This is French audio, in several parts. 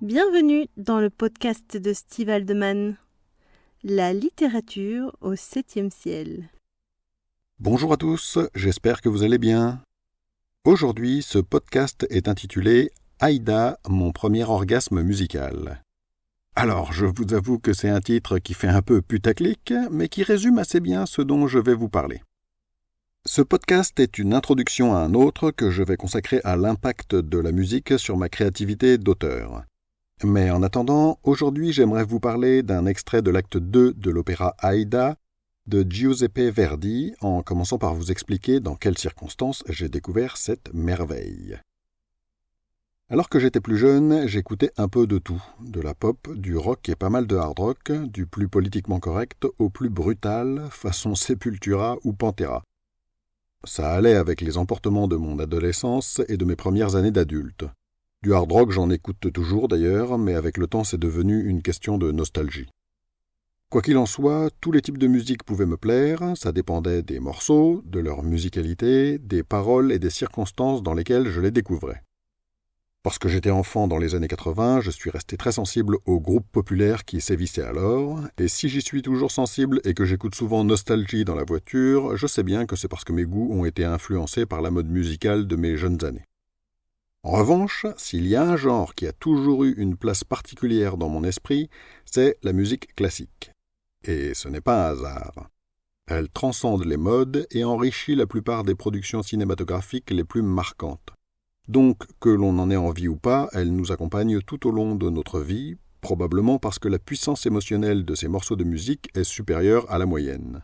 Bienvenue dans le podcast de Steve Haldeman, la littérature au 7e ciel. Bonjour à tous, j'espère que vous allez bien. Aujourd'hui, ce podcast est intitulé « Aïda, mon premier orgasme musical ». Alors, je vous avoue que c'est un titre qui fait un peu putaclic, mais qui résume assez bien ce dont je vais vous parler. Ce podcast est une introduction à un autre que je vais consacrer à l'impact de la musique sur ma créativité d'auteur. Mais en attendant, aujourd'hui j'aimerais vous parler d'un extrait de l'acte 2 de l'opéra Aïda de Giuseppe Verdi, en commençant par vous expliquer dans quelles circonstances j'ai découvert cette merveille. Alors que j'étais plus jeune, j'écoutais un peu de tout, de la pop, du rock et pas mal de hard rock, du plus politiquement correct au plus brutal, façon Sepultura ou Pantera. Ça allait avec les emportements de mon adolescence et de mes premières années d'adulte. Du hard rock, j'en écoute toujours d'ailleurs, mais avec le temps, c'est devenu une question de nostalgie. Quoi qu'il en soit, tous les types de musique pouvaient me plaire, ça dépendait des morceaux, de leur musicalité, des paroles et des circonstances dans lesquelles je les découvrais. Parce que j'étais enfant dans les années 80, je suis resté très sensible aux groupes populaires qui sévissaient alors, et si j'y suis toujours sensible et que j'écoute souvent Nostalgie dans la voiture, je sais bien que c'est parce que mes goûts ont été influencés par la mode musicale de mes jeunes années. En revanche, s'il y a un genre qui a toujours eu une place particulière dans mon esprit, c'est la musique classique. Et ce n'est pas un hasard. Elle transcende les modes et enrichit la plupart des productions cinématographiques les plus marquantes. Donc, que l'on en ait envie ou pas, elle nous accompagne tout au long de notre vie, probablement parce que la puissance émotionnelle de ces morceaux de musique est supérieure à la moyenne.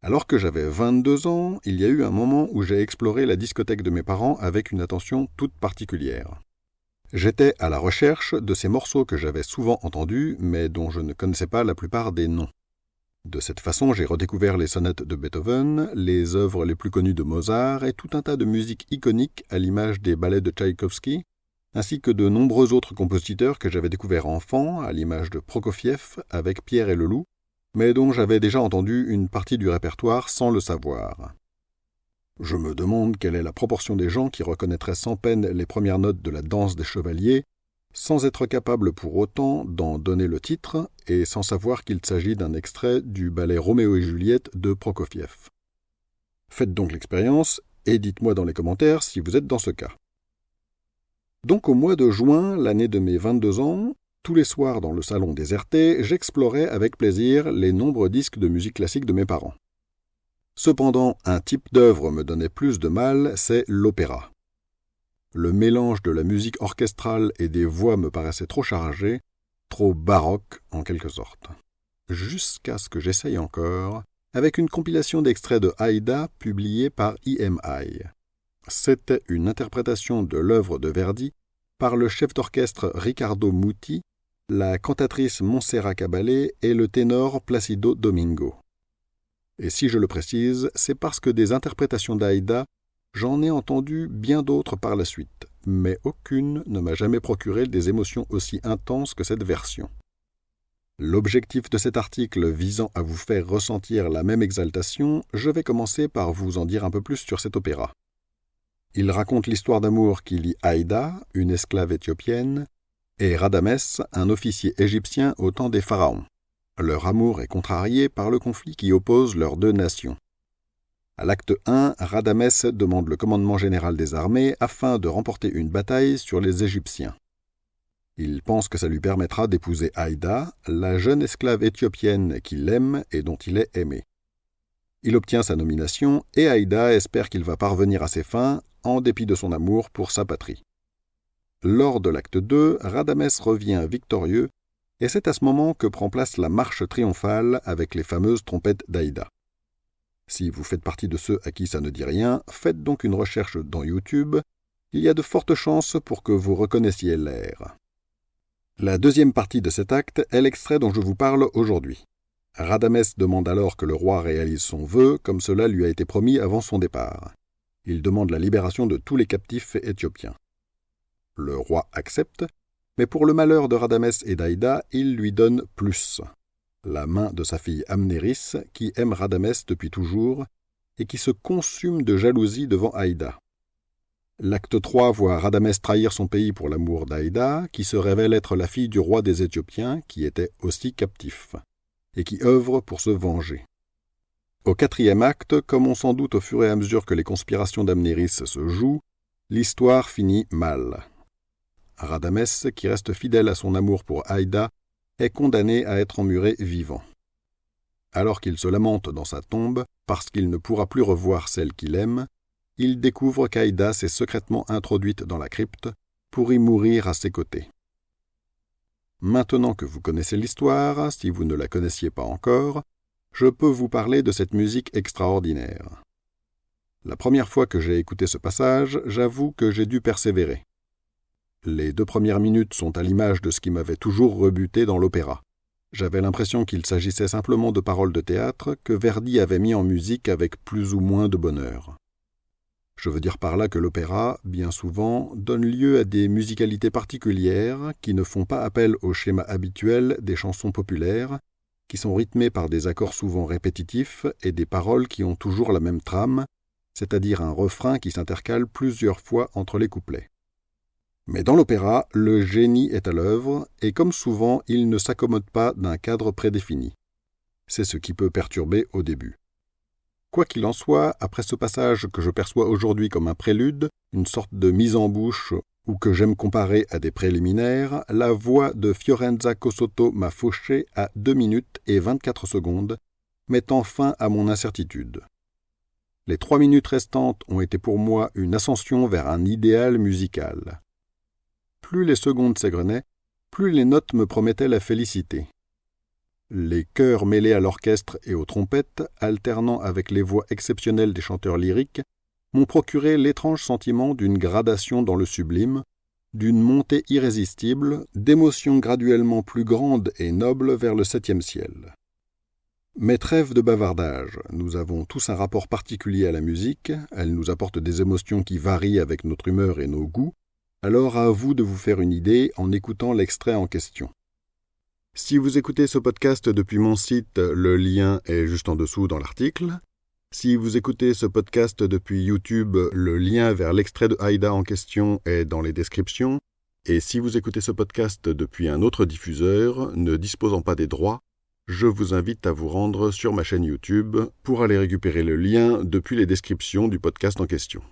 Alors que j'avais 22 ans, il y a eu un moment où j'ai exploré la discothèque de mes parents avec une attention toute particulière. J'étais à la recherche de ces morceaux que j'avais souvent entendus, mais dont je ne connaissais pas la plupart des noms. De cette façon, j'ai redécouvert les sonates de Beethoven, les œuvres les plus connues de Mozart et tout un tas de musiques iconiques à l'image des ballets de Tchaïkovski, ainsi que de nombreux autres compositeurs que j'avais découverts enfant, à l'image de Prokofiev avec Pierre et le Loup, mais dont j'avais déjà entendu une partie du répertoire sans le savoir. Je me demande quelle est la proportion des gens qui reconnaîtraient sans peine les premières notes de la danse des chevaliers, sans être capables pour autant d'en donner le titre et sans savoir qu'il s'agit d'un extrait du ballet Roméo et Juliette de Prokofiev. Faites donc l'expérience et dites-moi dans les commentaires si vous êtes dans ce cas. Donc au mois de juin, l'année de mes 22 ans, tous les soirs dans le salon déserté, j'explorais avec plaisir les nombreux disques de musique classique de mes parents. Cependant, un type d'œuvre me donnait plus de mal, c'est l'opéra. Le mélange de la musique orchestrale et des voix me paraissait trop chargé, trop baroque en quelque sorte. Jusqu'à ce que j'essaye encore, avec une compilation d'extraits de Aïda publiée par EMI. C'était une interprétation de l'œuvre de Verdi par le chef d'orchestre Riccardo Muti, la cantatrice Montserrat Caballé et le ténor Placido Domingo. Et si je le précise, c'est parce que des interprétations d'Aïda, j'en ai entendu bien d'autres par la suite, mais aucune ne m'a jamais procuré des émotions aussi intenses que cette version. L'objectif de cet article visant à vous faire ressentir la même exaltation, je vais commencer par vous en dire un peu plus sur cet opéra. Il raconte l'histoire d'amour qui lie Aïda, une esclave éthiopienne, et Radamès, un officier égyptien au temps des pharaons. Leur amour est contrarié par le conflit qui oppose leurs deux nations. À l'acte 1, Radamès demande le commandement général des armées afin de remporter une bataille sur les Égyptiens. Il pense que ça lui permettra d'épouser Aïda, la jeune esclave éthiopienne qu'il aime et dont il est aimé. Il obtient sa nomination et Aïda espère qu'il va parvenir à ses fins en dépit de son amour pour sa patrie. Lors de l'acte 2, Radamès revient victorieux et c'est à ce moment que prend place la marche triomphale avec les fameuses trompettes d'Aïda. Si vous faites partie de ceux à qui ça ne dit rien, faites donc une recherche dans YouTube, il y a de fortes chances pour que vous reconnaissiez l'air. La deuxième partie de cet acte est l'extrait dont je vous parle aujourd'hui. Radamès demande alors que le roi réalise son vœu, comme cela lui a été promis avant son départ. Il demande la libération de tous les captifs éthiopiens. Le roi accepte, mais pour le malheur de Radamès et d'Aïda, il lui donne plus. La main de sa fille Amnéris, qui aime Radamès depuis toujours, et qui se consume de jalousie devant Aïda. L'acte 3 voit Rhadamès trahir son pays pour l'amour d'Aïda, qui se révèle être la fille du roi des Éthiopiens, qui était aussi captif, et qui œuvre pour se venger. Au 4e acte, comme on s'en doute au fur et à mesure que les conspirations d'Amnéris se jouent, l'histoire finit mal. Rhadamès, qui reste fidèle à son amour pour Aïda, est condamné à être emmuré vivant. Alors qu'il se lamente dans sa tombe, parce qu'il ne pourra plus revoir celle qu'il aime, il découvre qu'Aïda s'est secrètement introduite dans la crypte pour y mourir à ses côtés. Maintenant que vous connaissez l'histoire, si vous ne la connaissiez pas encore, je peux vous parler de cette musique extraordinaire. La première fois que j'ai écouté ce passage, j'avoue que j'ai dû persévérer. Les 2 premières minutes sont à l'image de ce qui m'avait toujours rebuté dans l'opéra. J'avais l'impression qu'il s'agissait simplement de paroles de théâtre que Verdi avait mis en musique avec plus ou moins de bonheur. Je veux dire par là que l'opéra, bien souvent, donne lieu à des musicalités particulières qui ne font pas appel au schéma habituel des chansons populaires, qui sont rythmées par des accords souvent répétitifs et des paroles qui ont toujours la même trame, c'est-à-dire un refrain qui s'intercale plusieurs fois entre les couplets. Mais dans l'opéra, le génie est à l'œuvre, et comme souvent, il ne s'accommode pas d'un cadre prédéfini. C'est ce qui peut perturber au début. Quoi qu'il en soit, après ce passage que je perçois aujourd'hui comme un prélude, une sorte de mise en bouche, ou que j'aime comparer à des préliminaires, la voix de Fiorenza Cosotto m'a fauché à 2 minutes et 24 secondes, mettant fin à mon incertitude. Les 3 minutes restantes ont été pour moi une ascension vers un idéal musical. Plus les secondes s'égrenaient, plus les notes me promettaient la félicité. Les chœurs mêlés à l'orchestre et aux trompettes, alternant avec les voix exceptionnelles des chanteurs lyriques, m'ont procuré l'étrange sentiment d'une gradation dans le sublime, d'une montée irrésistible, d'émotions graduellement plus grandes et nobles vers le 7e ciel. Mais trêve de bavardage, nous avons tous un rapport particulier à la musique, elle nous apporte des émotions qui varient avec notre humeur et nos goûts, alors à vous de vous faire une idée en écoutant l'extrait en question. Si vous écoutez ce podcast depuis mon site, le lien est juste en dessous dans l'article. Si vous écoutez ce podcast depuis YouTube, le lien vers l'extrait de Aïda en question est dans les descriptions. Et si vous écoutez ce podcast depuis un autre diffuseur, ne disposant pas des droits, je vous invite à vous rendre sur ma chaîne YouTube pour aller récupérer le lien depuis les descriptions du podcast en question.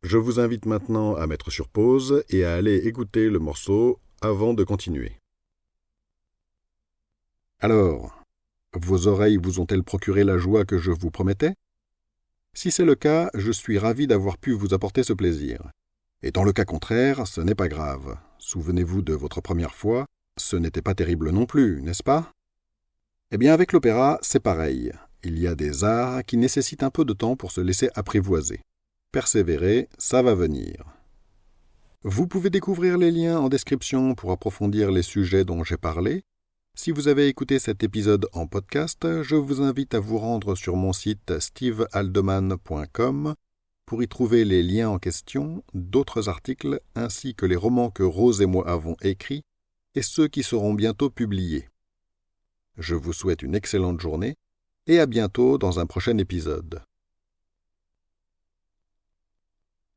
Je vous invite maintenant à mettre sur pause et à aller écouter le morceau avant de continuer. Alors, vos oreilles vous ont-elles procuré la joie que je vous promettais ? Si c'est le cas, je suis ravi d'avoir pu vous apporter ce plaisir. Et dans le cas contraire, ce n'est pas grave. Souvenez-vous de votre première fois, ce n'était pas terrible non plus, n'est-ce pas ? Eh bien, avec l'opéra, c'est pareil. Il y a des arts qui nécessitent un peu de temps pour se laisser apprivoiser. Persévérez, ça va venir. Vous pouvez découvrir les liens en description pour approfondir les sujets dont j'ai parlé. Si vous avez écouté cet épisode en podcast, je vous invite à vous rendre sur mon site stevehaldeman.com pour y trouver les liens en question, d'autres articles, ainsi que les romans que Rose et moi avons écrits et ceux qui seront bientôt publiés. Je vous souhaite une excellente journée et à bientôt dans un prochain épisode.